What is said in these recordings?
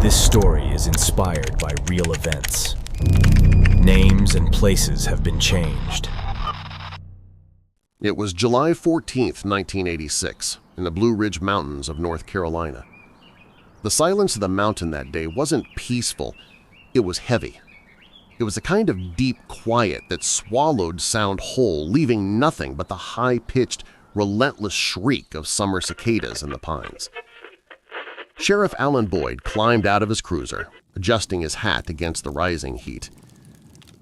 This story is inspired by real events. Names and places have been changed. It was July 14th, 1986, in the Blue Ridge Mountains of North Carolina. The silence of the mountain that day wasn't peaceful, it was heavy. It was a kind of deep quiet that swallowed sound whole, leaving nothing but the high-pitched, relentless shriek of summer cicadas in the pines. Sheriff Alan Boyd climbed out of his cruiser, adjusting his hat against the rising heat.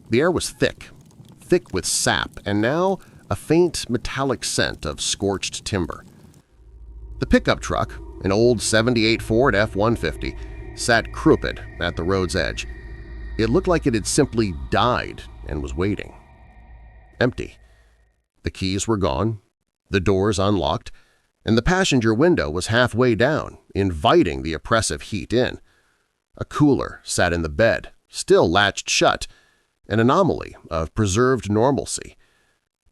The air was thick with sap, and now a faint metallic scent of scorched timber. The pickup truck, an old '78 Ford F-150, sat crooked at the road's edge. It looked like it had simply died and was waiting. Empty. The keys were gone, the doors unlocked, and the passenger window was halfway down, inviting the oppressive heat in. A cooler sat in the bed, still latched shut, an anomaly of preserved normalcy.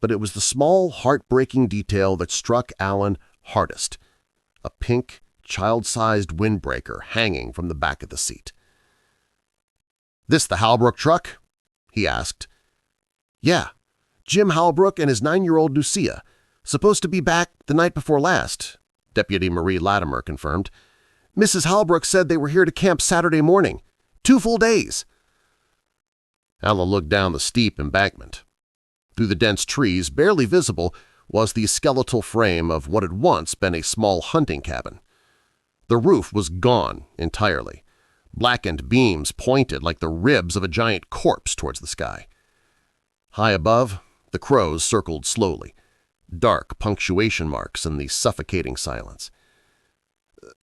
But it was the small, heartbreaking detail that struck Alan hardest. A pink, child-sized windbreaker hanging from the back of the seat. "This the Halbrook truck?" he asked. "Yeah, Jim Halbrook and his 9-year-old Lucia. Supposed to be back the night before last," Deputy Marie Latimer confirmed. "Mrs. Halbrook said they were here to camp Saturday morning. 2 full days." Alan looked down the steep embankment. Through the dense trees, barely visible, was the skeletal frame of what had once been a small hunting cabin. The roof was gone entirely. Blackened beams pointed like the ribs of a giant corpse towards the sky. High above, the crows circled slowly, dark punctuation marks in the suffocating silence.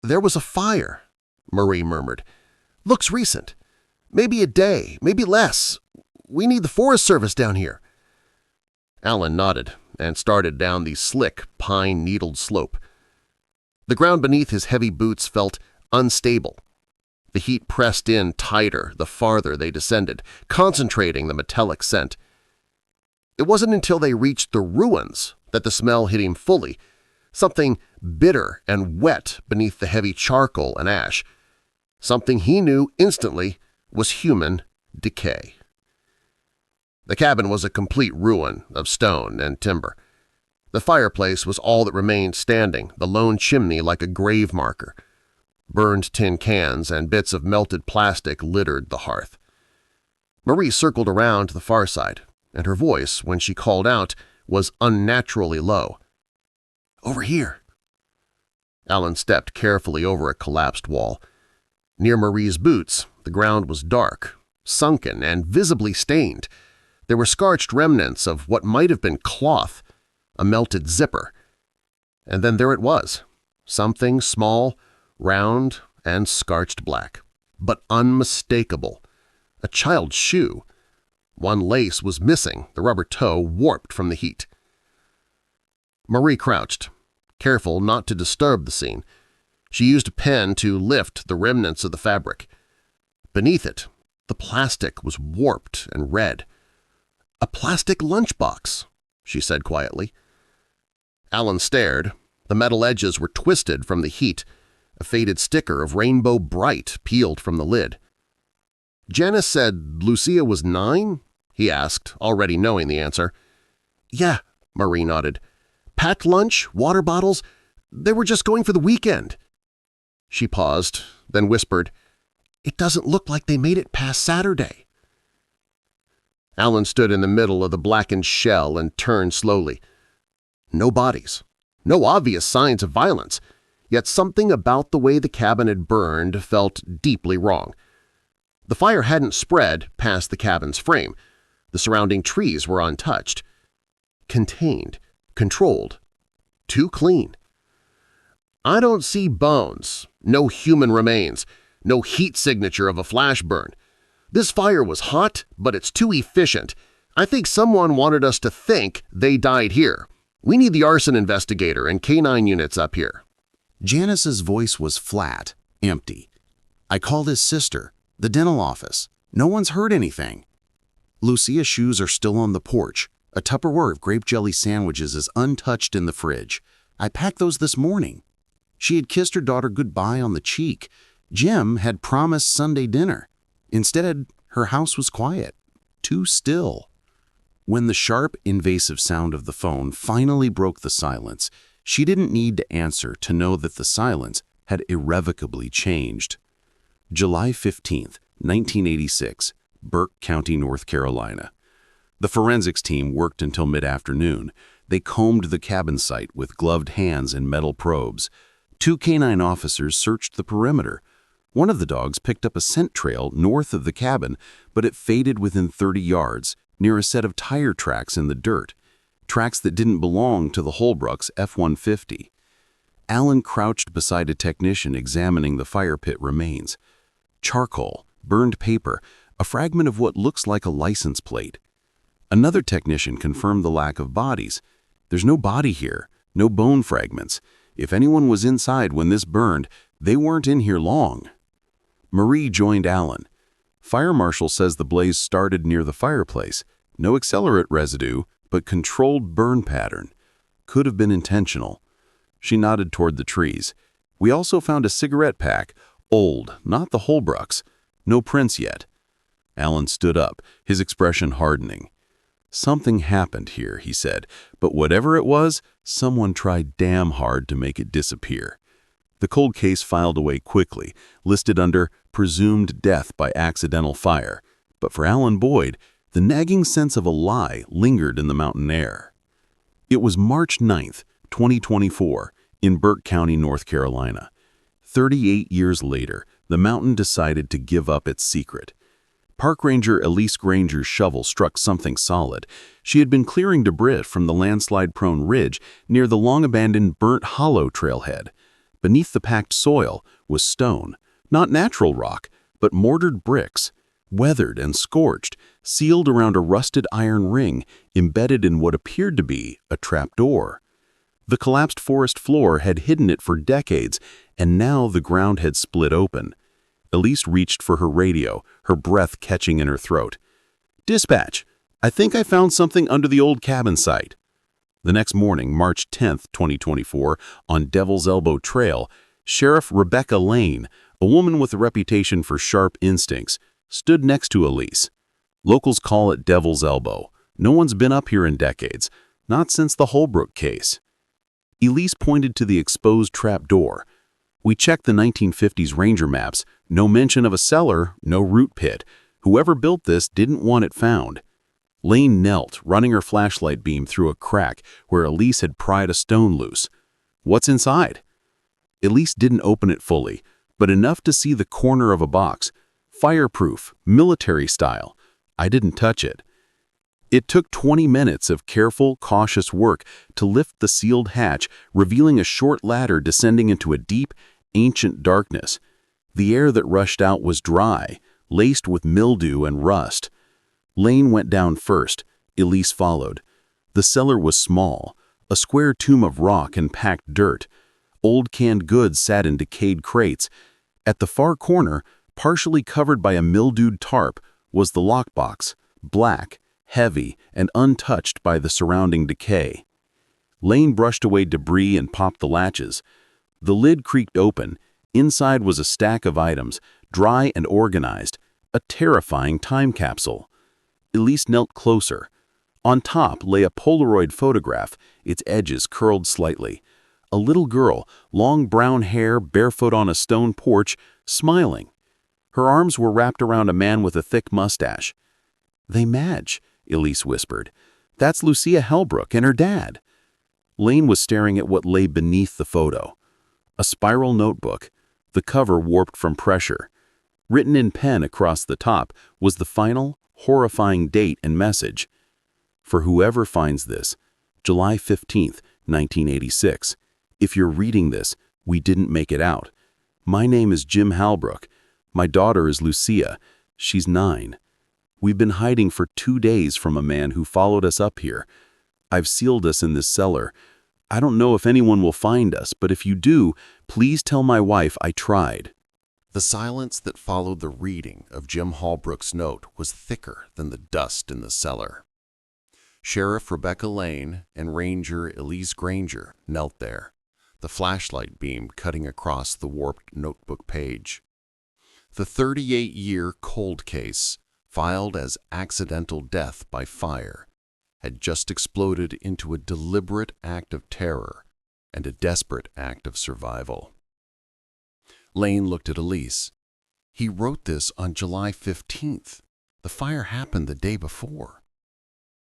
"There was a fire," Marie murmured. "Looks recent. Maybe a day, maybe less. We need the Forest Service down here." Alan nodded and started down the slick, pine-needled slope. The ground beneath his heavy boots felt unstable. The heat pressed in tighter the farther they descended, concentrating the metallic scent. It wasn't until they reached the ruins that the smell hit him fully, something bitter and wet beneath the heavy charcoal and ash, something he knew instantly was human decay. The cabin was a complete ruin of stone and timber. The fireplace was all that remained standing, the lone chimney like a grave marker. Burned tin cans and bits of melted plastic littered the hearth. Marie circled around to the far side, and her voice, when she called out, was unnaturally low. "Over here." Alan stepped carefully over a collapsed wall. Near Marie's boots, the ground was dark, sunken, and visibly stained. There were scorched remnants of what might have been cloth, a melted zipper. And then there it was, something small, round, and scorched black, but unmistakable. A child's shoe. One lace was missing, the rubber toe warped from the heat. Marie crouched, careful not to disturb the scene. She used a pen to lift the remnants of the fabric. Beneath it, the plastic was warped and red. "A plastic lunchbox," she said quietly. Alan stared. The metal edges were twisted from the heat. A faded sticker of Rainbow Bright peeled from the lid. "Janice said Lucia was 9? He asked, already knowing the answer. "Yeah," Marie nodded. "Packed lunch, water bottles. They were just going for the weekend." She paused, then whispered, "It doesn't look like they made it past Saturday." Alan stood in the middle of the blackened shell and turned slowly. No bodies, no obvious signs of violence, yet something about the way the cabin had burned felt deeply wrong. The fire hadn't spread past the cabin's frame. The surrounding trees were untouched. Contained, controlled, too clean. "I don't see bones, no human remains, no heat signature of a flash burn. This fire was hot, but it's too efficient. I think someone wanted us to think they died here. We need the arson investigator and K-9 units up here." Janice's voice was flat, empty. "I called his sister, the dental office. No one's heard anything." Lucia's shoes are still on the porch. A Tupperware of grape jelly sandwiches is untouched in the fridge. I packed those this morning. She had kissed her daughter goodbye on the cheek. Jim had promised Sunday dinner. Instead, her house was quiet, too still. When the sharp, invasive sound of the phone finally broke the silence, she didn't need to answer to know that the silence had irrevocably changed. July 15th, 1986, Burke County, North Carolina. The forensics team worked until mid-afternoon. They combed the cabin site with gloved hands and metal probes. 2 canine officers searched the perimeter. One of the dogs picked up a scent trail north of the cabin, but it faded within 30 yards, near a set of tire tracks in the dirt, tracks that didn't belong to the Halbrook's F-150. Alan crouched beside a technician examining the fire pit remains. Charcoal, burned paper, a fragment of what looks like a license plate. Another technician confirmed the lack of bodies. There's no body here, no bone fragments. If anyone was inside when this burned, they weren't in here long. Marie joined Alan. Fire marshal says the blaze started near the fireplace. No accelerant residue, but controlled burn pattern. Could have been intentional. She nodded toward the trees. We also found a cigarette pack. Old, not the Holbrooks. No prints yet. Alan stood up, his expression hardening. Something happened here, he said, but whatever it was, someone tried damn hard to make it disappear. The cold case filed away quickly, listed under presumed death by accidental fire. But for Alan Boyd, the nagging sense of a lie lingered in the mountain air. It was March 9th, 2024, in Burke County, North Carolina. 38 years later, the mountain decided to give up its secret. Park Ranger Elise Granger's shovel struck something solid. She had been clearing debris from the landslide-prone ridge near the long-abandoned Burnt Hollow trailhead. Beneath the packed soil was stone, not natural rock, but mortared bricks, weathered and scorched, sealed around a rusted iron ring embedded in what appeared to be a trapdoor. The collapsed forest floor had hidden it for decades, and now the ground had split open. Elise reached for her radio, her breath catching in her throat. "Dispatch, I think I found something under the old cabin site." The next morning, March 10th, 2024, on Devil's Elbow Trail, Sheriff Rebecca Lane, a woman with a reputation for sharp instincts, stood next to Elise. Locals call it Devil's Elbow. No one's been up here in decades, not since the Holbrook case. Elise pointed to the exposed trapdoor. "We checked the 1950s Ranger maps. No mention of a cellar, no root pit. Whoever built this didn't want it found." Lane knelt, running her flashlight beam through a crack where Elise had pried a stone loose. "What's inside?" Elise didn't open it fully, but enough to see the corner of a box. Fireproof, military style. I didn't touch it. It took 20 minutes of careful, cautious work to lift the sealed hatch, revealing a short ladder descending into a deep, ancient darkness. The air that rushed out was dry, laced with mildew and rust. Lane went down first. Elise followed. The cellar was small, a square tomb of rock and packed dirt. Old canned goods sat in decayed crates. At the far corner, partially covered by a mildewed tarp, was the lockbox, black, heavy, and untouched by the surrounding decay. Lane brushed away debris and popped the latches. The lid creaked open. Inside was a stack of items, dry and organized, a terrifying time capsule. Elise knelt closer. On top lay a Polaroid photograph, its edges curled slightly. A little girl, long brown hair, barefoot on a stone porch, smiling. Her arms were wrapped around a man with a thick mustache. "They match," Elise whispered. "That's Lucia Halbrook and her dad." Lane was staring at what lay beneath the photo. A spiral notebook, the cover warped from pressure. Written in pen across the top was the final, horrifying date and message. "For whoever finds this, July 15th, 1986. If you're reading this, we didn't make it out. My name is Jim Halbrook. My daughter is Lucia. She's 9. We've been hiding for 2 days from a man who followed us up here. I've sealed us in this cellar. I don't know if anyone will find us, but if you do, please tell my wife I tried." The silence that followed the reading of Jim Halbrook's note was thicker than the dust in the cellar. Sheriff Rebecca Lane and Ranger Elise Granger knelt there, the flashlight beam cutting across the warped notebook page. The 38-year cold case, filed as accidental death by fire, had just exploded into a deliberate act of terror and a desperate act of survival. Lane looked at Elise. He wrote this on July 15th. The fire happened the day before.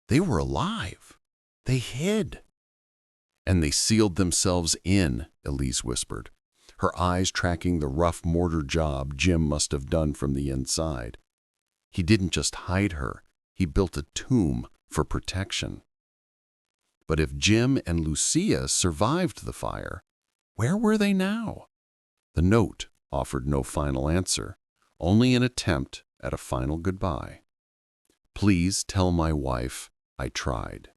They were alive. They hid. And they sealed themselves in, Elise whispered, her eyes tracking the rough mortar job Jim must have done from the inside. He didn't just hide her, he built a tomb for protection. But if Jim and Lucia survived the fire, where were they now? The note offered no final answer, only an attempt at a final goodbye. Please tell my wife I tried.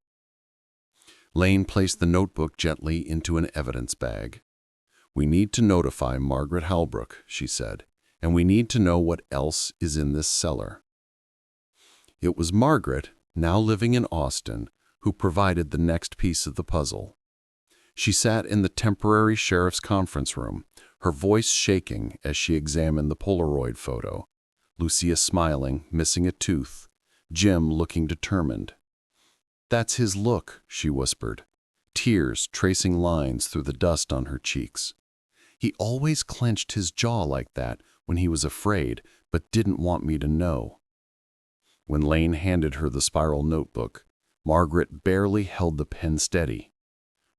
Lane placed the notebook gently into an evidence bag. We need to notify Margaret Halbrook, she said, and we need to know what else is in this cellar. It was Margaret, now living in Austin, who provided the next piece of the puzzle. She sat in the temporary sheriff's conference room, her voice shaking as she examined the Polaroid photo. Lucia smiling, missing a tooth. Jim looking determined. That's his look, she whispered, tears tracing lines through the dust on her cheeks. He always clenched his jaw like that when he was afraid, but didn't want me to know. When Lane handed her the spiral notebook, Margaret barely held the pen steady.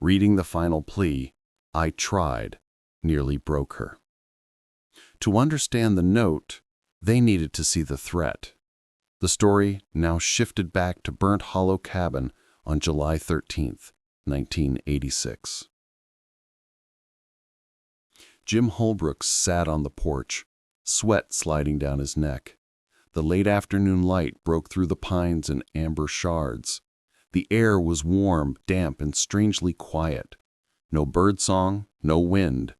Reading the final plea, I tried, nearly broke her. To understand the note, they needed to see the threat. The story now shifted back to Burnt Hollow Cabin on July 13th, 1986. Jim Holbrook sat on the porch, sweat sliding down his neck. The late afternoon light broke through the pines in amber shards. The air was warm, damp, and strangely quiet. No birdsong, no wind,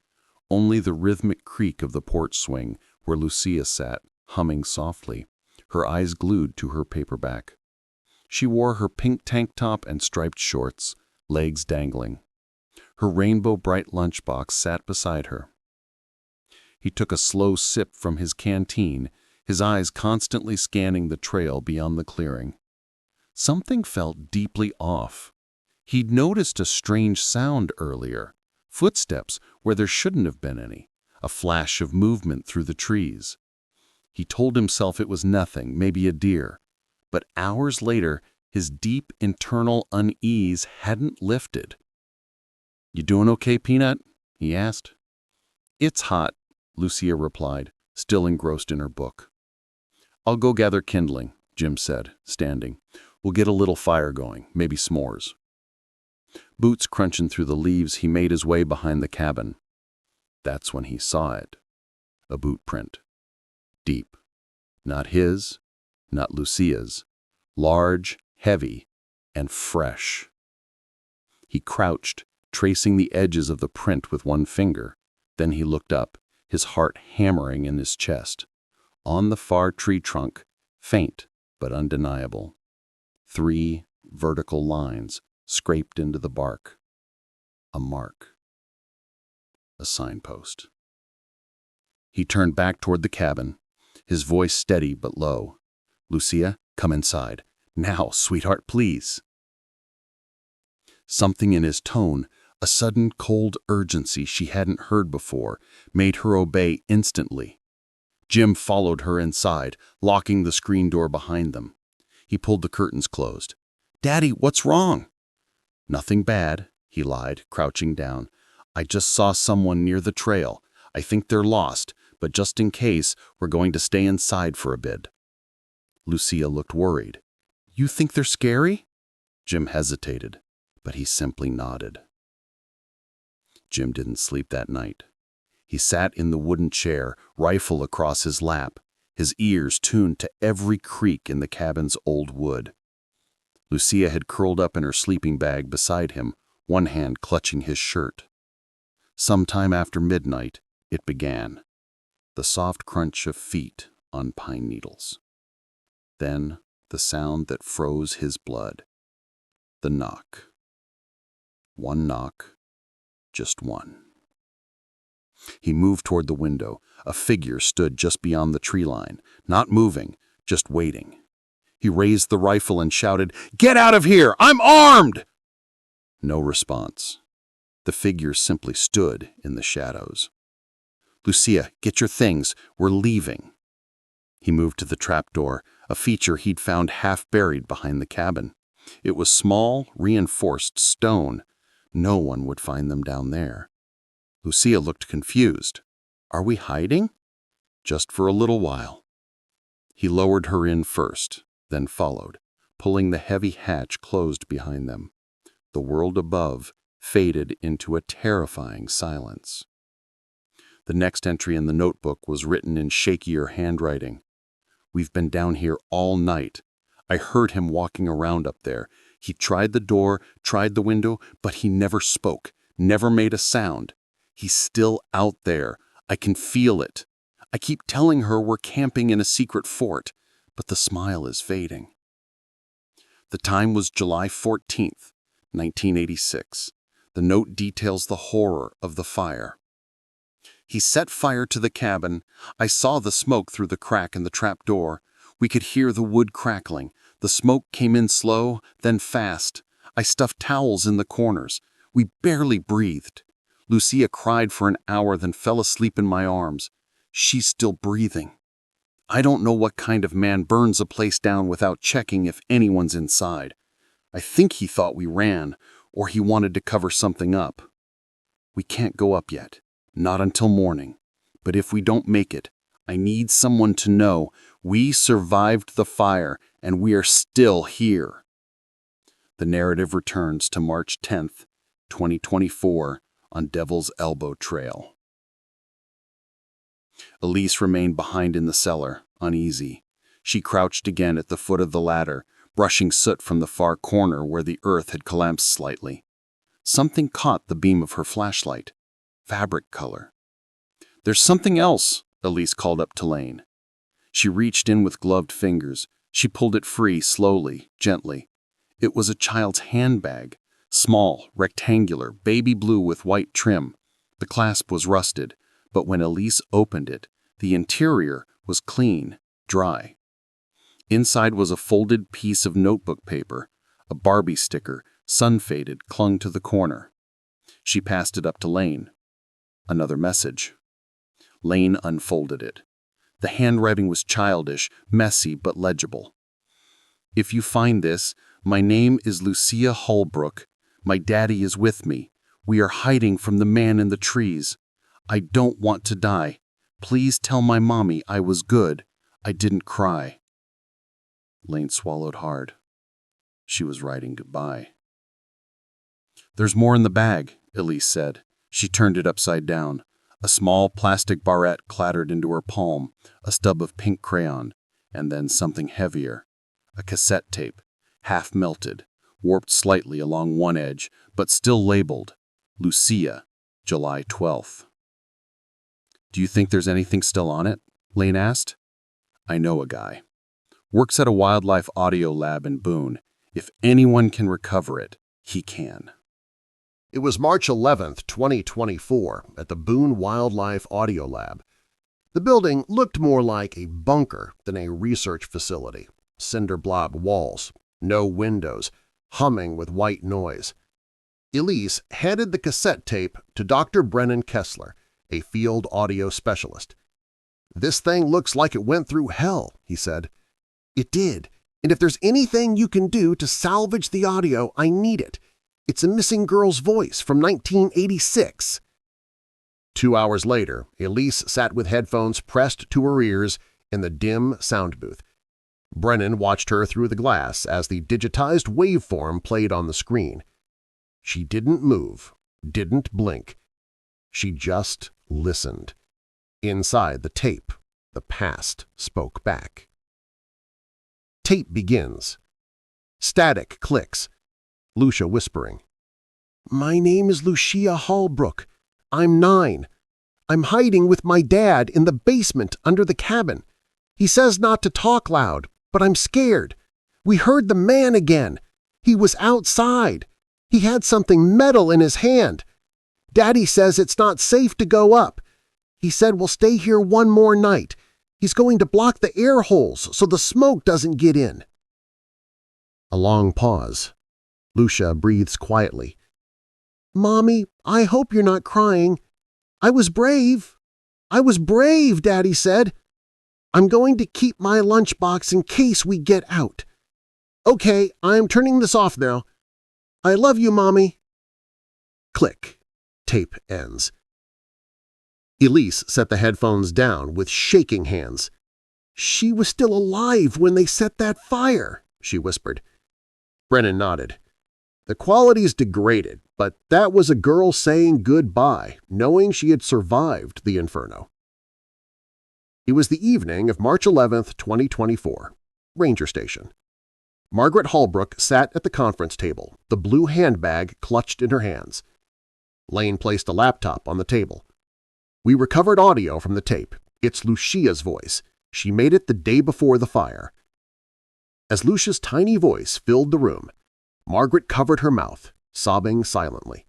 only the rhythmic creak of the porch swing where Lucia sat, humming softly, her eyes glued to her paperback. She wore her pink tank top and striped shorts, legs dangling. Her rainbow-bright lunchbox sat beside her. He took a slow sip from his canteen, his eyes constantly scanning the trail beyond the clearing. Something felt deeply off. He'd noticed a strange sound earlier, footsteps where there shouldn't have been any, a flash of movement through the trees. He told himself it was nothing, maybe a deer. But hours later, his deep internal unease hadn't lifted. "You doing okay, Peanut?" he asked. "It's hot," Lucia replied, still engrossed in her book. "I'll go gather kindling," Jim said, standing. "We'll get a little fire going, maybe s'mores." Boots crunching through the leaves, he made his way behind the cabin. That's when he saw it. A boot print. Deep. Not his, not Lucia's. Large, heavy, and fresh. He crouched, tracing the edges of the print with one finger. Then he looked up, his heart hammering in his chest. On the far tree trunk, faint but undeniable. 3 vertical lines scraped into the bark. A mark. A signpost. He turned back toward the cabin, his voice steady but low. "Lucia, come inside. Now, sweetheart, please." Something in his tone, a sudden cold urgency she hadn't heard before, made her obey instantly. Jim followed her inside, locking the screen door behind them. He pulled the curtains closed. "Daddy, what's wrong?" "Nothing bad," he lied, crouching down. "I just saw someone near the trail. I think they're lost, but just in case, we're going to stay inside for a bit." Lucia looked worried. "You think they're scary?" Jim hesitated, but he simply nodded. Jim didn't sleep that night. He sat in the wooden chair, rifle across his lap, his ears tuned to every creak in the cabin's old wood. Lucia had curled up in her sleeping bag beside him, one hand clutching his shirt. Sometime after midnight, it began. The soft crunch of feet on pine needles. Then the sound that froze his blood. The knock. One knock, just one. He moved toward the window. A figure stood just beyond the tree line, not moving, just waiting. He raised the rifle and shouted, "Get out of here! I'm armed!" No response. The figure simply stood in the shadows. "Lucia, get your things. We're leaving." He moved to the trapdoor, a feature he'd found half buried behind the cabin. It was small, reinforced stone. No one would find them down there. Lucia looked confused. "Are we hiding?" "Just for a little while." He lowered her in first, then followed, pulling the heavy hatch closed behind them. The world above faded into a terrifying silence. The next entry in the notebook was written in shakier handwriting. "We've been down here all night. I heard him walking around up there. He tried the door, tried the window, but he never spoke, never made a sound. He's still out there. I can feel it. I keep telling her we're camping in a secret fort, but the smile is fading." The time was July 14th, 1986. The note details the horror of the fire. "He set fire to the cabin. I saw the smoke through the crack in the trap door. We could hear the wood crackling. The smoke came in slow, then fast. I stuffed towels in the corners. We barely breathed. Lucia cried for an hour, then fell asleep in my arms. She's still breathing. I don't know what kind of man burns a place down without checking if anyone's inside. I think he thought we ran, or he wanted to cover something up. We can't go up yet, not until morning. But if we don't make it, I need someone to know we survived the fire and we are still here." The narrative returns to March 10th, 2024 on Devil's Elbow Trail. Elise remained behind in the cellar, uneasy. She crouched again at the foot of the ladder, brushing soot from the far corner where the earth had collapsed slightly. Something caught the beam of her flashlight. Fabric color. "There's something else," Elise called up to Lane. She reached in with gloved fingers. She pulled it free, slowly, gently. It was a child's handbag. Small, rectangular, baby blue with white trim. The clasp was rusted, but when Elise opened it, the interior was clean, dry. Inside was a folded piece of notebook paper. A Barbie sticker, sun-faded, clung to the corner. She passed it up to Lane. Another message. Lane unfolded it. The handwriting was childish, messy but legible. "If you find this, my name is Lucia Halbrook. My daddy is with me. We are hiding from the man in the trees. I don't want to die. Please tell my mommy I was good. I didn't cry." Lane swallowed hard. She was writing goodbye. "There's more in the bag," Elise said. She turned it upside down. A small plastic barrette clattered into her palm, a stub of pink crayon, and then something heavier. A cassette tape, half melted, warped slightly along one edge, but still labeled, Lucia, July 12th. "Do you think there's anything still on it?" Lane asked. "I know a guy. Works at a wildlife audio lab in Boone. If anyone can recover it, he can." It was March 11th, 2024, at the Boone Wildlife Audio Lab. The building looked more like a bunker than a research facility. Cinder blob walls, no windows, humming with white noise. Elise handed the cassette tape to Dr. Brennan Kessler, a field audio specialist. "This thing looks like it went through hell," he said. "It did, and if there's anything you can do to salvage the audio, I need it. It's a missing girl's voice from 1986. 2 hours later, Elise sat with headphones pressed to her ears in the dim sound booth. Brennan watched her through the glass as the digitized waveform played on the screen. She didn't move, didn't blink. She just listened. Inside the tape, the past spoke back. Tape begins. Static clicks. Lucia whispering. "My name is Lucia Halbrook. I'm 9. I'm hiding with my dad in the basement under the cabin. He says not to talk loud, but I'm scared. We heard the man again. He was outside. He had something metal in his hand. Daddy says it's not safe to go up. He said we'll stay here one more night. He's going to block the air holes so the smoke doesn't get in." A long pause. Lucia breathes quietly. "Mommy, I hope you're not crying. I was brave. I was brave, Daddy said. I'm going to keep my lunchbox in case we get out. Okay, I'm turning this off now. I love you, Mommy." Click. Tape ends. Elise set the headphones down with shaking hands. "She was still alive when they set that fire," she whispered. Brennan nodded. "The quality's degraded, but that was a girl saying goodbye, knowing she had survived the inferno." It was the evening of March 11th, 2024. Ranger Station. Margaret Halbrook sat at the conference table, the blue handbag clutched in her hands. Lane placed a laptop on the table. "We recovered audio from the tape. It's Lucia's voice. She made it the day before the fire." As Lucia's tiny voice filled the room, Margaret covered her mouth, sobbing silently.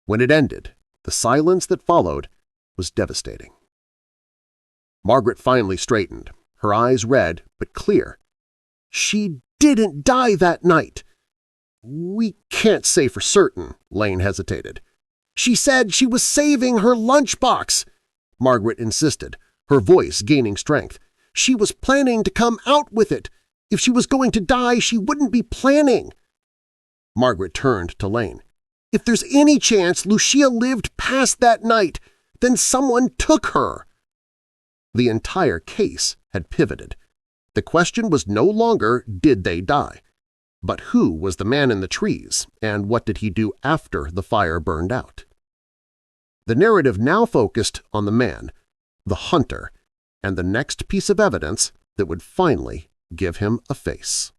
When it ended, the silence that followed was devastating. Margaret finally straightened, her eyes red but clear. "She didn't die that night." "We can't say for certain," Lane hesitated. "She said she was saving her lunchbox," Margaret insisted, her voice gaining strength. "She was planning to come out with it. If she was going to die, she wouldn't be planning." Margaret turned to Lane. "If there's any chance Lucia lived past that night, then someone took her." The entire case had pivoted. The question was no longer did they die, but who was the man in the trees and what did he do after the fire burned out? The narrative now focused on the man, the hunter, and the next piece of evidence that would finally give him a face.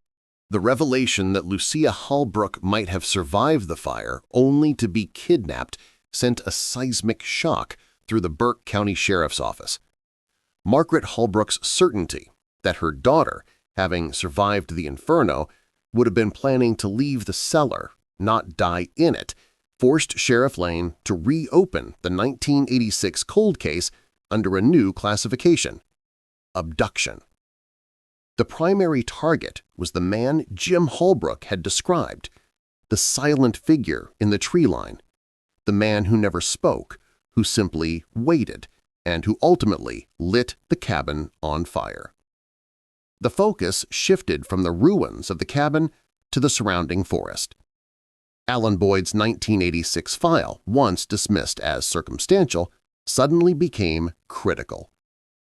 The revelation that Lucia Halbrook might have survived the fire only to be kidnapped sent a seismic shock through the Burke County Sheriff's Office. Margaret Halbrook's certainty that her daughter, having survived the inferno, would have been planning to leave the cellar, not die in it, forced Sheriff Lane to reopen the 1986 cold case under a new classification – abduction. The primary target was the man Jim Halbrook had described, the silent figure in the tree line, the man who never spoke, who simply waited, and who ultimately lit the cabin on fire. The focus shifted from the ruins of the cabin to the surrounding forest. Alan Boyd's 1986 file, once dismissed as circumstantial, suddenly became critical.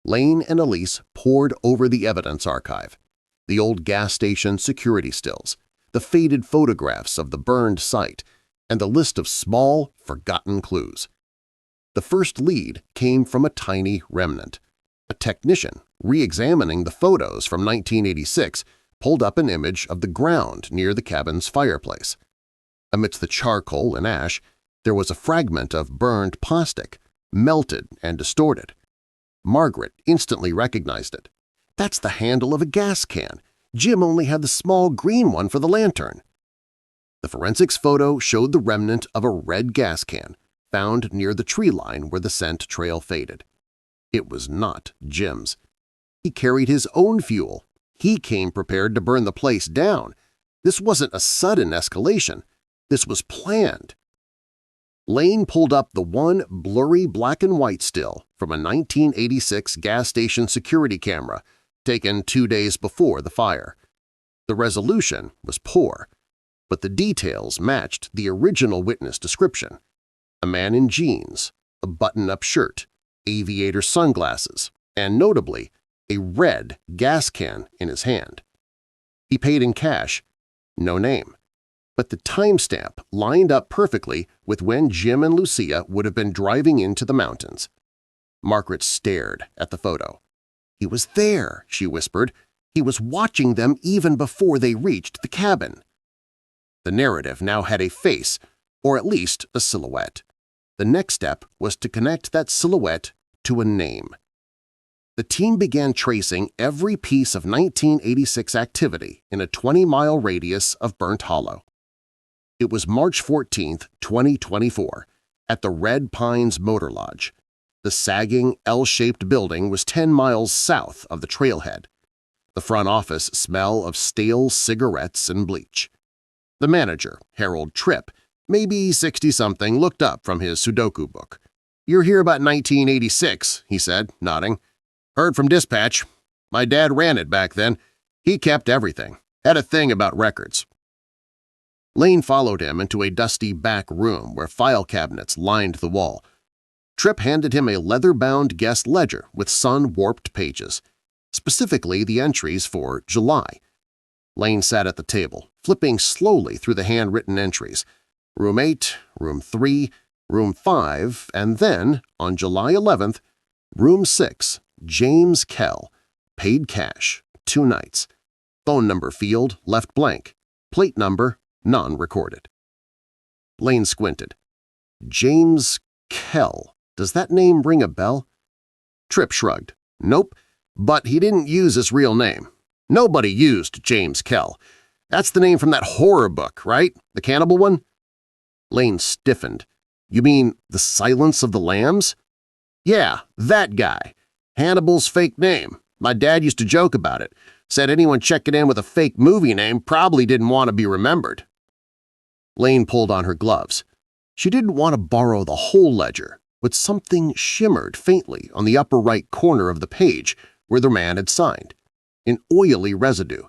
Lane and Elise pored over the evidence archive, the old gas station security stills, the faded photographs of the burned site, and the list of small, forgotten clues. The first lead came from a tiny remnant. A technician, re-examining the photos from 1986, pulled up an image of the ground near the cabin's fireplace. Amidst the charcoal and ash, there was a fragment of burned plastic, melted and distorted. Margaret instantly recognized it. "That's the handle of a gas can. Jim only had the small green one for the lantern." The forensics photo showed the remnant of a red gas can, found near the tree line where the scent trail faded. It was not Jim's. He carried his own fuel. He came prepared to burn the place down. This wasn't a sudden escalation. This was planned. Lane pulled up the one blurry black and white still from a 1986 gas station security camera taken 2 days before the fire. The resolution was poor, but the details matched the original witness description. A man in jeans, a button-up shirt, aviator sunglasses, and notably, a red gas can in his hand. He paid in cash, no name, but the timestamp lined up perfectly with when Jim and Lucia would have been driving into the mountains. Margaret stared at the photo. "He was there," she whispered. "He was watching them even before they reached the cabin." The narrative now had a face, or at least a silhouette. The next step was to connect that silhouette to a name. The team began tracing every piece of 1986 activity in a 20-mile radius of Burnt Hollow. It was March 14, 2024, at the Red Pines Motor Lodge. The sagging, L-shaped building was 10 miles south of the trailhead. The front office smelled of stale cigarettes and bleach. The manager, Harold Tripp, maybe 60-something, looked up from his Sudoku book. "You're here about 1986, he said, nodding. "Heard from dispatch. My dad ran it back then. He kept everything. Had a thing about records." Lane followed him into a dusty back room where file cabinets lined the wall. Tripp handed him a leather-bound guest ledger with sun-warped pages, specifically the entries for July. Lane sat at the table, flipping slowly through the handwritten entries. Room 8, Room 3, Room 5, and then, on July 11th, Room 6, James Kell, paid cash, 2 nights. Phone number field left blank. Plate number none recorded. Lane squinted. James Kell. Does that name ring a bell? Tripp shrugged. Nope, but he didn't use his real name. Nobody used James Kell. That's the name from that horror book, right? The cannibal one? Lane stiffened. You mean The Silence of the Lambs? Yeah, that guy. Hannibal's fake name. My dad used to joke about it. Said anyone checking in with a fake movie name probably didn't want to be remembered. Lane pulled on her gloves. She didn't want to borrow the whole ledger, but something shimmered faintly on the upper right corner of the page where the man had signed. An oily residue.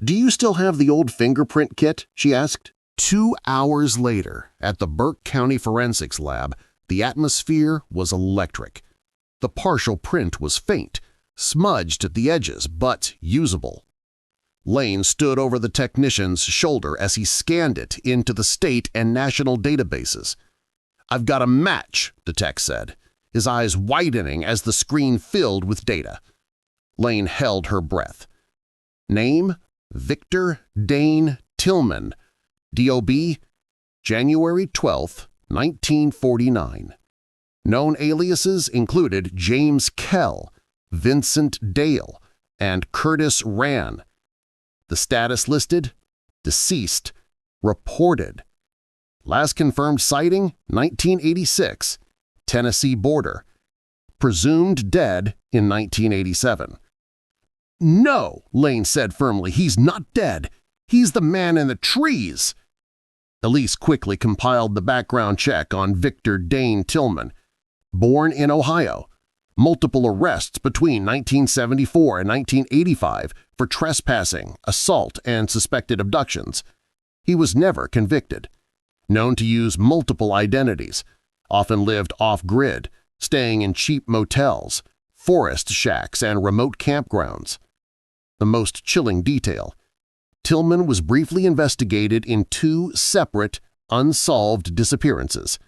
"Do you still have the old fingerprint kit?" she asked. 2 hours later, at the Burke County Forensics Lab, the atmosphere was electric. The partial print was faint, smudged at the edges, but usable. Lane stood over the technician's shoulder as he scanned it into the state and national databases. "I've got a match," the tech said, his eyes widening as the screen filled with data. Lane held her breath. Name: Victor Dane Tillman. DOB: January 12, 1949. Known aliases included James Kell, Vincent Dale, and Curtis Rann. The status listed: deceased, reported. Last confirmed sighting: 1986, Tennessee border. Presumed dead in 1987. "No," Lane said firmly, "he's not dead. He's the man in the trees." Elise quickly compiled the background check on Victor Dane Tillman. Born in Ohio. Multiple arrests between 1974 and 1985 for trespassing, assault, and suspected abductions. He was never convicted. Known to use multiple identities. Often lived off-grid, staying in cheap motels, forest shacks, and remote campgrounds. The most chilling detail: Tillman was briefly investigated in 2 separate, unsolved disappearances,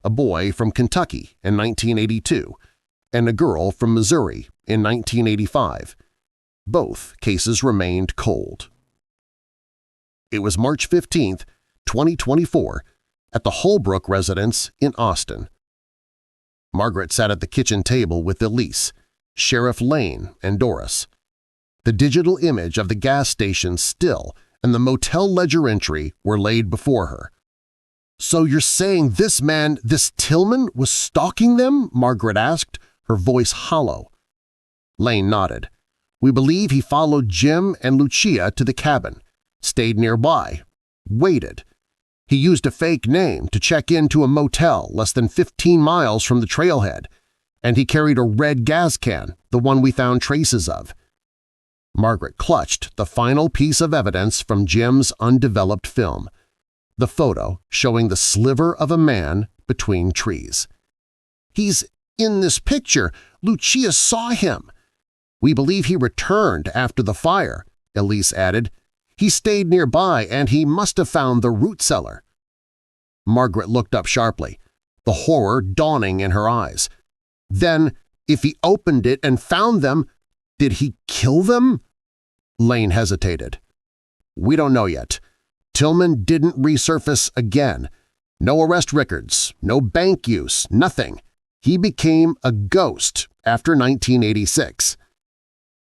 a boy from Kentucky in 1982 and a girl from Missouri in 1985. Both cases remained cold. It was March 15, 2024, at the Halbrook residence in Austin. Margaret sat at the kitchen table with Elise, Sheriff Lane, and Doris. The digital image of the gas station still and the motel ledger entry were laid before her. "So you're saying this man, this Tillman, was stalking them?" Margaret asked, her voice hollow. Lane nodded. "We believe he followed Jim and Lucia to the cabin, stayed nearby, waited. He used a fake name to check into a motel less than 15 miles from the trailhead, and he carried a red gas can, the one we found traces of." Margaret clutched the final piece of evidence from Jim's undeveloped film, the photo showing the sliver of a man between trees. "He's in this picture. Lucia saw him." "We believe he returned after the fire," Elise added. "He stayed nearby and he must have found the root cellar." Margaret looked up sharply, the horror dawning in her eyes. "Then, if he opened it and found them, did he kill them?" Lane hesitated. "We don't know yet. Tillman didn't resurface again. No arrest records, no bank use, nothing. He became a ghost after 1986.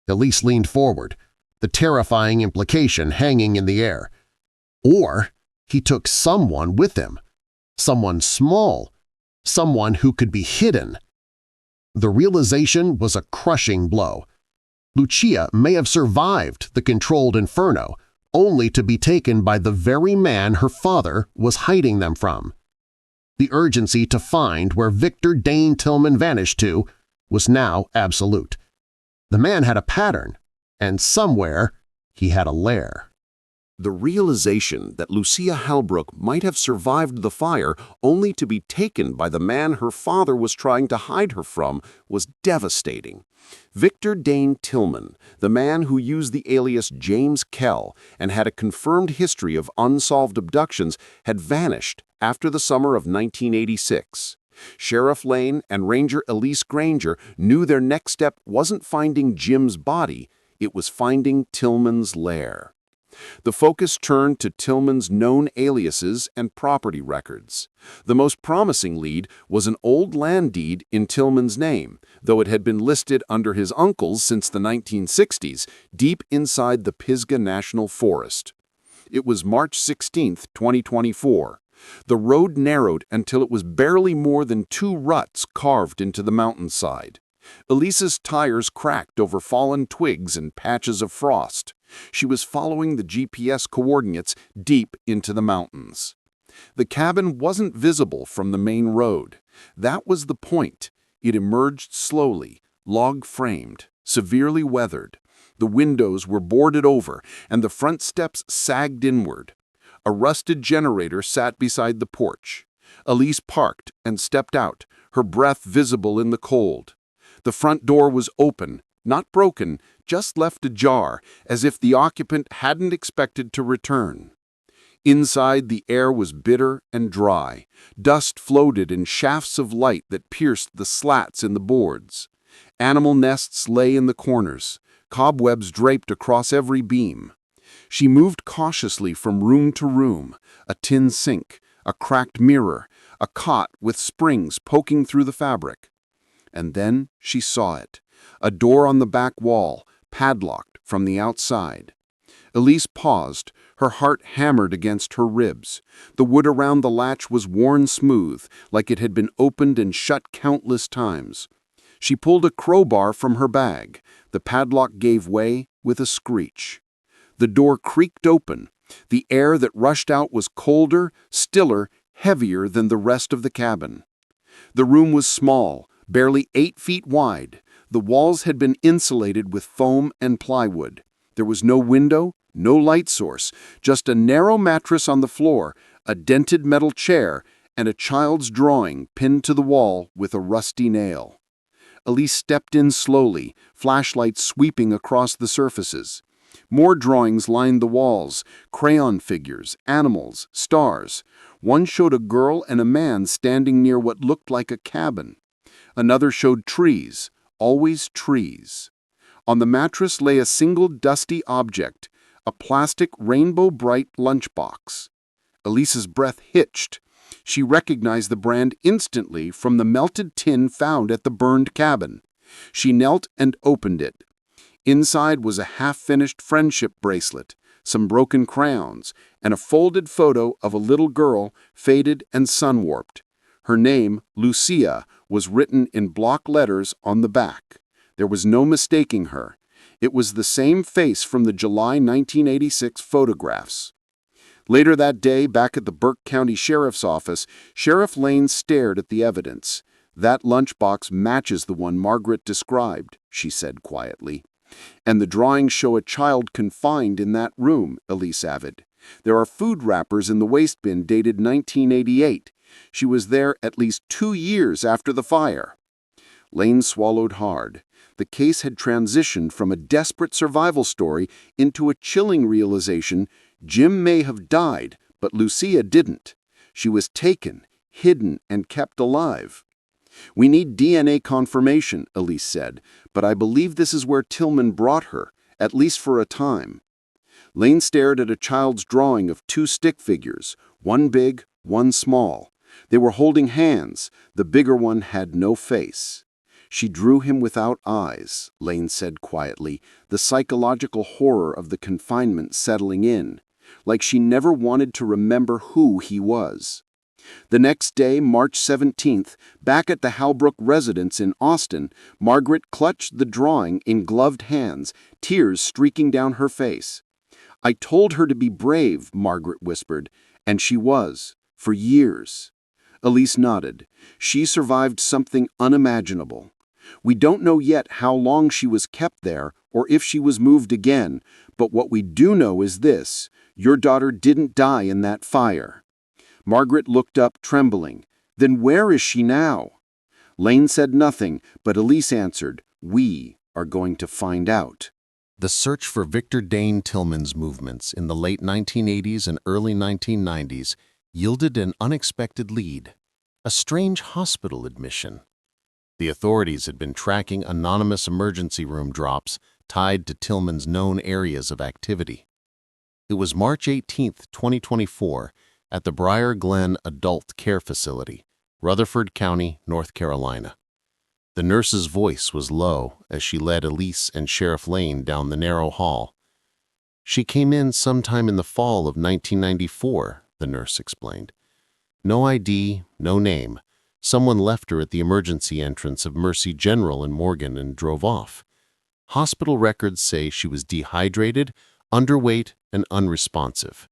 Elise leaned forward, the terrifying implication hanging in the air. Or he took someone with him, someone small, someone who could be hidden. The realization was a crushing blow. Lucia may have survived the controlled inferno, only to be taken by the very man her father was hiding them from. The urgency to find where Victor Dane Tillman vanished to was now absolute. The man had a pattern, and somewhere he had a lair. The realization that Lucia Halbrook might have survived the fire only to be taken by the man her father was trying to hide her from was devastating. Victor Dane Tillman, the man who used the alias James Kell and had a confirmed history of unsolved abductions, had vanished after the summer of 1986. Sheriff Lane and Ranger Elise Granger knew their next step wasn't finding Jim's body, it was finding Tillman's lair. The focus turned to Tillman's known aliases and property records. The most promising lead was an old land deed in Tillman's name, though it had been listed under his uncle's since the 1960s, deep inside the Pisgah National Forest. It was March 16, 2024. The road narrowed until it was barely more than 2 ruts carved into the mountainside. Elise's tires cracked over fallen twigs and patches of frost. She was following the GPS coordinates deep into the mountains. The cabin wasn't visible from the main road. That was the point. It emerged slowly, log-framed, severely weathered. The windows were boarded over, and the front steps sagged inward. A rusted generator sat beside the porch. Elise parked and stepped out, her breath visible in the cold. The front door was open, not broken, just left ajar, as if the occupant hadn't expected to return. Inside, the air was bitter and dry. Dust floated in shafts of light that pierced the slats in the boards. Animal nests lay in the corners, cobwebs draped across every beam. She moved cautiously from room to room, a tin sink, a cracked mirror, a cot with springs poking through the fabric. And then she saw it, a door on the back wall, padlocked from the outside. Elise paused, her heart hammered against her ribs. The wood around the latch was worn smooth, like it had been opened and shut countless times. She pulled a crowbar from her bag. The padlock gave way with a screech. The door creaked open. The air that rushed out was colder, stiller, heavier than the rest of the cabin. The room was small, barely 8 feet wide. The walls had been insulated with foam and plywood. There was no window, no light source, just a narrow mattress on the floor, a dented metal chair, and a child's drawing pinned to the wall with a rusty nail. Elise stepped in slowly, flashlight sweeping across the surfaces. More drawings lined the walls, crayon figures, animals, stars. One showed a girl and a man standing near what looked like a cabin. Another showed trees, always trees. On the mattress lay a single dusty object, a plastic rainbow-bright lunchbox. Elise's breath hitched. She recognized the brand instantly from the melted tin found at the burned cabin. She knelt and opened it. Inside was a half-finished friendship bracelet, some broken crayons, and a folded photo of a little girl, faded and sun-warped. Her name, Lucia, was written in block letters on the back. There was no mistaking her. It was the same face from the July 1986 photographs. Later that day, back at the Burke County Sheriff's Office, Sheriff Lane stared at the evidence. "That lunchbox matches the one Margaret described," she said quietly. "And the drawings show a child confined in that room," Elise added. "There are food wrappers in the waste bin dated 1988. She was there at least 2 years after the fire." Lane swallowed hard. The case had transitioned from a desperate survival story into a chilling realization: Jim may have died, but Lucia didn't. She was taken, hidden, and kept alive. "We need DNA confirmation," Elise said, "but I believe this is where Tillman brought her, at least for a time." Lane stared at a child's drawing of 2 stick figures, one big, one small. They were holding hands. The bigger one had no face. "She drew him without eyes," Lane said quietly, the psychological horror of the confinement settling in, like she never wanted to remember who he was. The next day, March 17th, back at the Halbrook residence in Austin, Margaret clutched the drawing in gloved hands, tears streaking down her face. "I told her to be brave," Margaret whispered, "and she was, for years." Elise nodded. She survived something unimaginable. "We don't know yet how long she was kept there or if she was moved again, but what we do know is this: your daughter didn't die in that fire." Margaret looked up, trembling. "Then where is she now?" Lane said nothing, but Elise answered, "We are going to find out." The search for Victor Dane Tillman's movements in the late 1980s and early 1990s yielded an unexpected lead: a strange hospital admission. The authorities had been tracking anonymous emergency room drops tied to Tillman's known areas of activity. It was March 18, 2024, at the Briar Glen Adult Care Facility, Rutherford County, North Carolina. The nurse's voice was low as she led Elise and Sheriff Lane down the narrow hall. "She came in sometime in the fall of 1994, the nurse explained. "No ID, no name. Someone left her at the emergency entrance of Mercy General in Morgan and drove off. Hospital records say she was dehydrated, underweight, and unresponsive.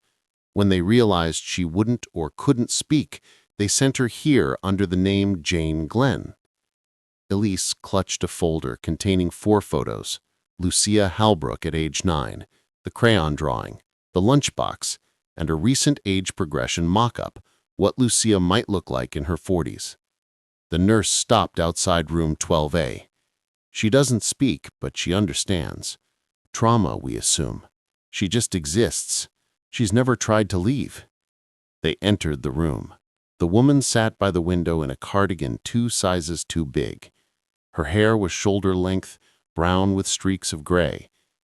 When they realized she wouldn't or couldn't speak, they sent her here under the name Jane Glenn." Elise clutched a folder containing 4 photos: Lucia Halbrook at age 9, the crayon drawing, the lunchbox, and a recent age progression mock-up, what Lucia might look like in her 40s. The nurse stopped outside room 12A. "She doesn't speak, but she understands. Trauma, we assume. She just exists. She's never tried to leave." They entered the room. The woman sat by the window in a cardigan 2 sizes too big. Her hair was shoulder-length, brown with streaks of gray.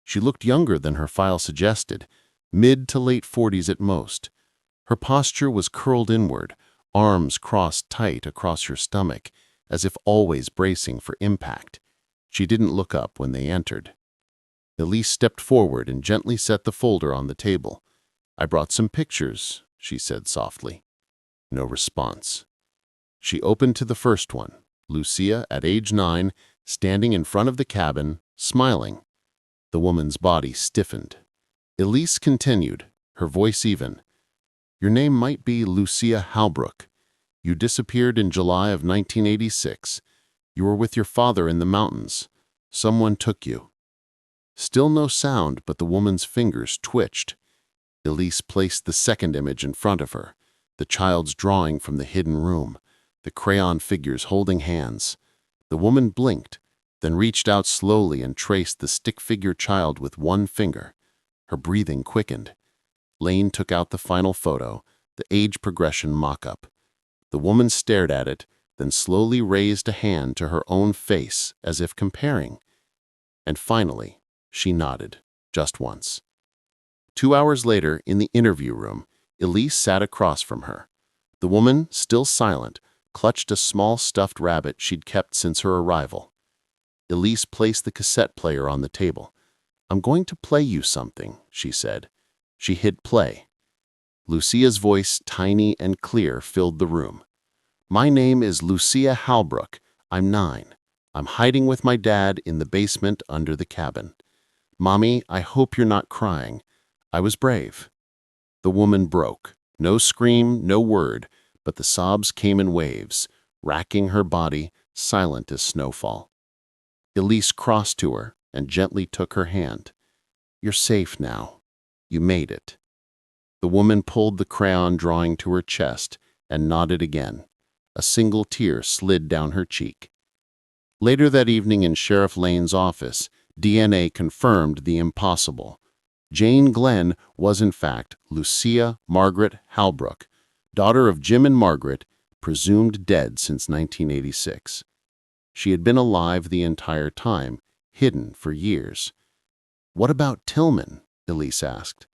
She looked younger than her file suggested, mid to late 40s at most. Her posture was curled inward, arms crossed tight across her stomach, as if always bracing for impact. She didn't look up when they entered. Elise stepped forward and gently set the folder on the table. "I brought some pictures," she said softly. No response. She opened to the first one, Lucia at age 9, standing in front of the cabin, smiling. The woman's body stiffened. Elise continued, her voice even. "Your name might be Lucia Halbrook. You disappeared in July of 1986. You were with your father in the mountains. Someone took you." Still no sound, but the woman's fingers twitched. Elise placed the second image in front of her, the child's drawing from the hidden room, the crayon figures holding hands. The woman blinked, then reached out slowly and traced the stick-figure child with one finger. Her breathing quickened. Lane took out the final photo, the age progression mock-up. The woman stared at it, then slowly raised a hand to her own face as if comparing. And finally, she nodded, just once. 2 hours later, in the interview room, Elise sat across from her. The woman, still silent, clutched a small stuffed rabbit she'd kept since her arrival. Elise placed the cassette player on the table. "I'm going to play you something," she said. She hit play. Lucia's voice, tiny and clear, filled the room. "My name is Lucia Halbrook. I'm 9. I'm hiding with my dad in the basement under the cabin. Mommy, I hope you're not crying. I was brave." The woman broke. No scream, no word, but the sobs came in waves, racking her body, silent as snowfall. Elise crossed to her and gently took her hand. "You're safe now. You made it." The woman pulled the crayon drawing to her chest and nodded again. A single tear slid down her cheek. Later that evening in Sheriff Lane's office, DNA confirmed the impossible. Jane Glenn was in fact Lucia Margaret Halbrook, daughter of Jim and Margaret, presumed dead since 1986. She had been alive the entire time, hidden for years. "What about Tillman?" Elise asked.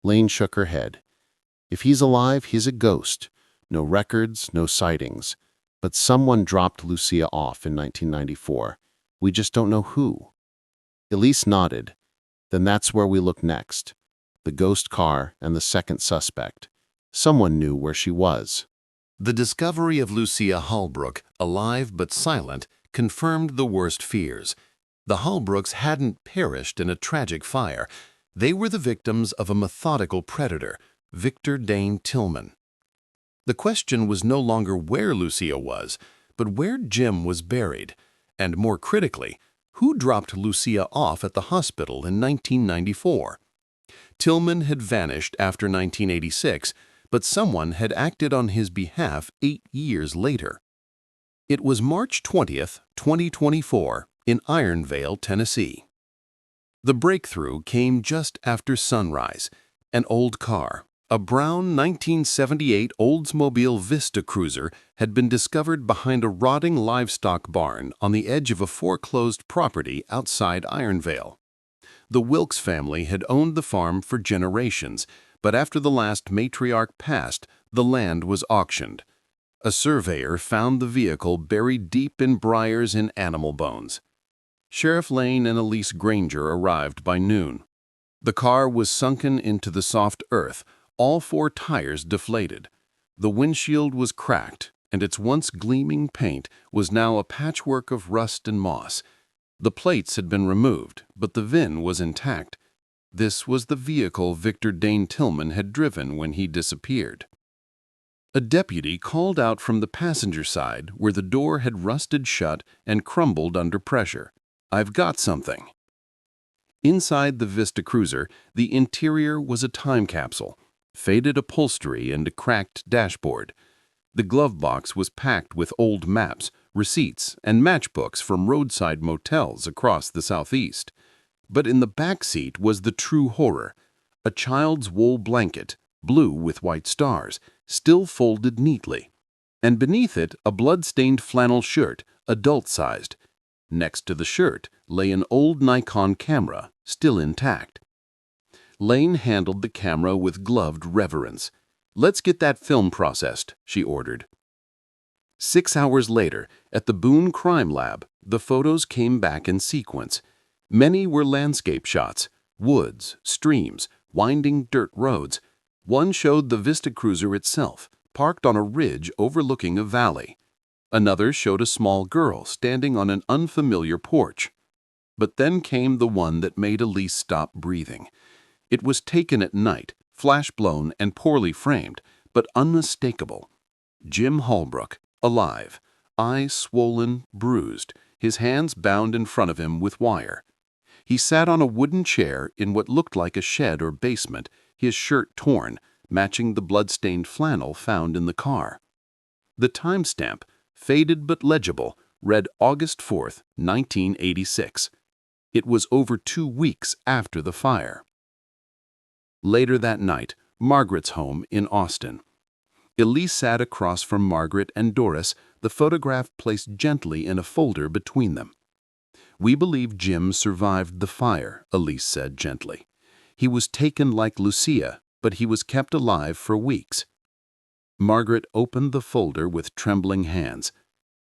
Lane shook her head. "If he's alive, he's a ghost. No records, no sightings. But someone dropped Lucia off in 1994. We just don't know who." Elise nodded. "Then that's where we look next. The ghost car and the second suspect. Someone knew where she was." The discovery of Lucia Halbrook, alive but silent, confirmed the worst fears. The Halbrooks hadn't perished in a tragic fire. They were the victims of a methodical predator, Victor Dane Tillman. The question was no longer where Lucia was, but where Jim was buried, and more critically, who dropped Lucia off at the hospital in 1994. Tillman had vanished after 1986, but someone had acted on his behalf 8 years later. It was March 20th, 2024, in Ironvale, Tennessee. The breakthrough came just after sunrise. An old car, a brown 1978 Oldsmobile Vista Cruiser, had been discovered behind a rotting livestock barn on the edge of a foreclosed property outside Ironvale. The Wilkes family had owned the farm for generations, but after the last matriarch passed, the land was auctioned. A surveyor found the vehicle buried deep in briars and animal bones. Sheriff Lane and Elise Granger arrived by noon. The car was sunken into the soft earth, all 4 tires deflated. The windshield was cracked, and its once gleaming paint was now a patchwork of rust and moss. The plates had been removed, but the VIN was intact. This was the vehicle Victor Dane Tillman had driven when he disappeared. A deputy called out from the passenger side where the door had rusted shut and crumbled under pressure. "I've got something." Inside the Vista Cruiser, the interior was a time capsule, faded upholstery and a cracked dashboard. The glove box was packed with old maps, receipts, and matchbooks from roadside motels across the Southeast. But in the back seat was the true horror: a child's wool blanket, blue with white stars, still folded neatly, and beneath it a blood-stained flannel shirt, adult-sized. Next to the shirt lay an old Nikon camera, still intact. Lane handled the camera with gloved reverence. "Let's get that film processed," she ordered. 6 hours later, at the Boone Crime Lab, the photos came back in sequence. Many were landscape shots: woods, streams, winding dirt roads. One showed the Vista Cruiser itself, parked on a ridge overlooking a valley. Another showed a small girl standing on an unfamiliar porch. But then came the one that made Elise stop breathing. It was taken at night, flash-blown and poorly framed, but unmistakable. Jim Halbrook, alive, eyes swollen, bruised, his hands bound in front of him with wire. He sat on a wooden chair in what looked like a shed or basement, his shirt torn, matching the blood-stained flannel found in the car. The timestamp, faded but legible, read August 4th, 1986. It was over 2 weeks after the fire. Later that night, Margaret's home in Austin. Elise sat across from Margaret and Doris, the photograph placed gently in a folder between them. "We believe Jim survived the fire," Elise said gently. "He was taken like Lucia, but he was kept alive for weeks." Margaret opened the folder with trembling hands.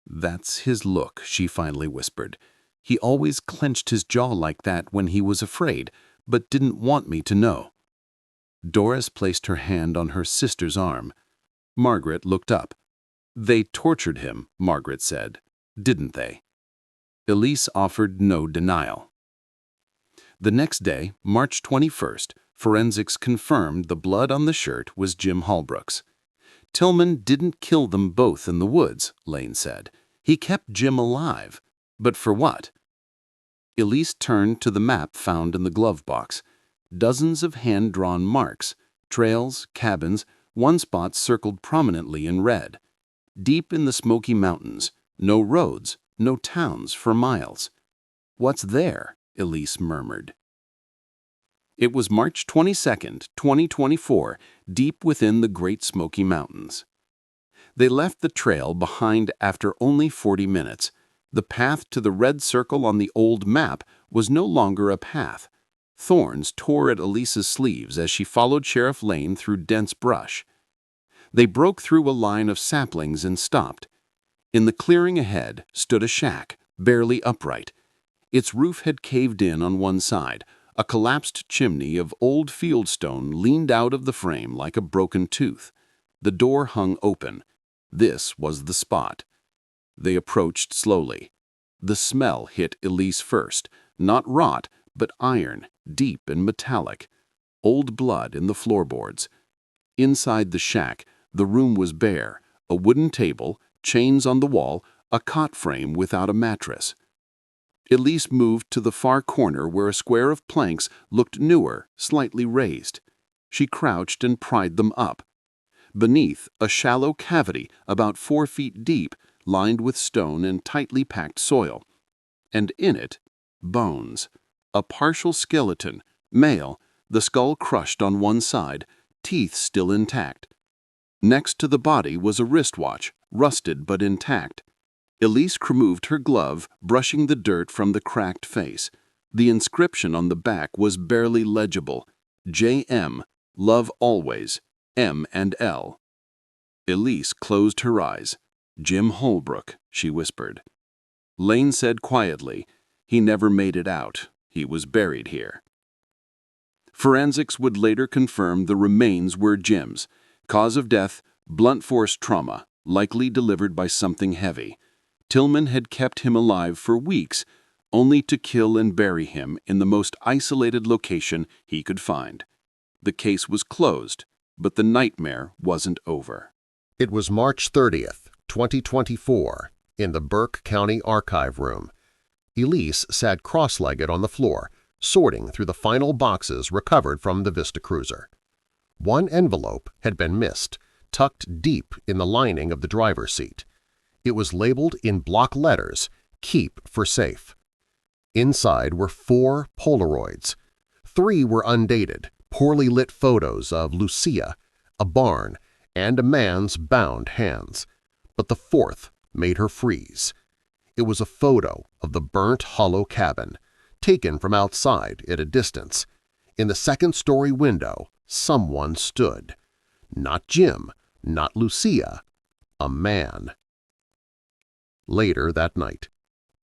"That's his look," she finally whispered. "He always clenched his jaw like that when he was afraid, but didn't want me to know." Doris placed her hand on her sister's arm. Margaret looked up. "They tortured him," Margaret said. "Didn't they?" Elise offered no denial. The next day, March 21st, forensics confirmed the blood on the shirt was Jim Halbrook's. "Tillman didn't kill them both in the woods," Lane said. "He kept Jim alive. But for what?" Elise turned to the map found in the glove box. Dozens of hand-drawn marks, trails, cabins, one spot circled prominently in red. Deep in the Smoky Mountains, no roads, no towns for miles. "What's there?" Elise murmured. It was March 22nd, 2024, deep within the Great Smoky Mountains. They left the trail behind after only 40 minutes. The path to the red circle on the old map was no longer a path. Thorns tore at Elise's sleeves as she followed Sheriff Lane through dense brush. They broke through a line of saplings and stopped. In the clearing ahead stood a shack, barely upright. Its roof had caved in on one side. A collapsed chimney of old fieldstone leaned out of the frame like a broken tooth. The door hung open. This was the spot. They approached slowly. The smell hit Elise first, not rot, but iron, deep and metallic. Old blood in the floorboards. Inside the shack, the room was bare, a wooden table, chains on the wall, a cot frame without a mattress. Elise moved to the far corner where a square of planks looked newer, slightly raised. She crouched and pried them up. Beneath, a shallow cavity about 4 feet deep, lined with stone and tightly packed soil. And in it, bones. A partial skeleton, male, the skull crushed on one side, teeth still intact. Next to the body was a wristwatch, rusted but intact. Elise removed her glove, brushing the dirt from the cracked face. The inscription on the back was barely legible. J.M. Love always. M and L. Elise closed her eyes. Jim Halbrook, she whispered. Lane said quietly, he never made it out. He was buried here. Forensics would later confirm the remains were Jim's. Cause of death, blunt force trauma, likely delivered by something heavy. Tillman had kept him alive for weeks, only to kill and bury him in the most isolated location he could find. The case was closed, but the nightmare wasn't over. It was March 30th, 2024, in the Burke County Archive Room. Elise sat cross-legged on the floor, sorting through the final boxes recovered from the Vista Cruiser. One envelope had been missed, tucked deep in the lining of the driver's seat. It was labeled in block letters, "Keep for safe." Inside were 4 Polaroids. 3 were undated, poorly lit photos of Lucia, a barn, and a man's bound hands. But the 4th made her freeze. It was a photo of the burnt hollow cabin, taken from outside at a distance. In the second-story window, someone stood. Not Jim, not Lucia, a man. Later that night,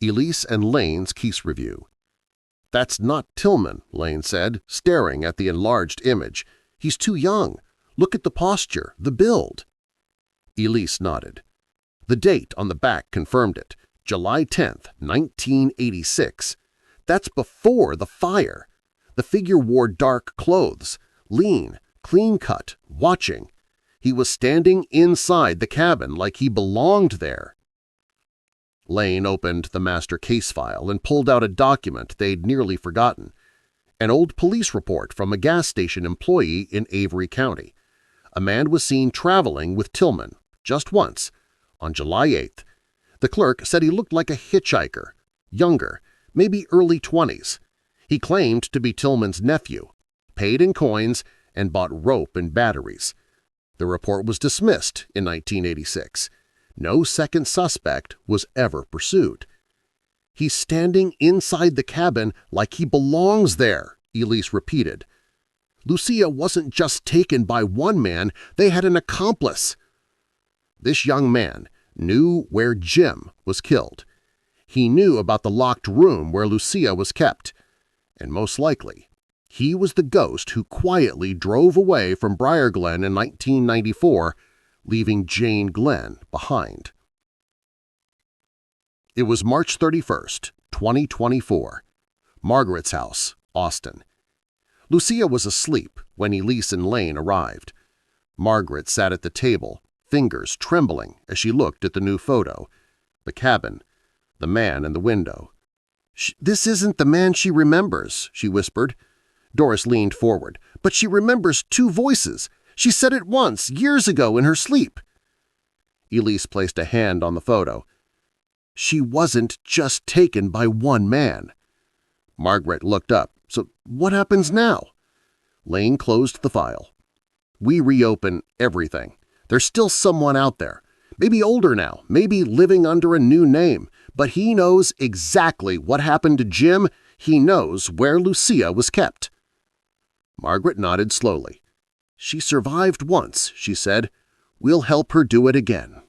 Elise and Lane's case review. "That's not Tillman," Lane said, staring at the enlarged image. "He's too young. Look at the posture, the build." Elise nodded. The date on the back confirmed it, July 10th, 1986. That's before the fire. The figure wore dark clothes, lean, clean-cut, watching. He was standing inside the cabin like he belonged there. Lane opened the master case file and pulled out a document they'd nearly forgotten, an old police report from a gas station employee in Avery County. A man was seen traveling with Tillman, just once, on July 8th. The clerk said he looked like a hitchhiker, younger, maybe early 20s. He claimed to be Tillman's nephew, paid in coins, and bought rope and batteries. The report was dismissed in 1986. No second suspect was ever pursued. "He's standing inside the cabin like he belongs there," Elise repeated. "Lucia wasn't just taken by one man, they had an accomplice." This young man knew where Jim was killed. He knew about the locked room where Lucia was kept, and most likely, he was the ghost who quietly drove away from Briar Glen in 1994, leaving Jane Glenn behind. It was March 31st, 2024. Margaret's house, Austin. Lucia was asleep when Elise and Lane arrived. Margaret sat at the table, fingers trembling as she looked at the new photo, the cabin, the man in the window. "This isn't the man she remembers," she whispered. Doris leaned forward. "But she remembers 2 voices. She said it once, years ago, in her sleep." Elise placed a hand on the photo. "She wasn't just taken by one man." Margaret looked up. "So what happens now?" Lane closed the file. "We reopen everything. There's still someone out there. Maybe older now, maybe living under a new name. But he knows exactly what happened to Jim. He knows where Lucia was kept." Margaret nodded slowly. "She survived once," she said. "We'll help her do it again."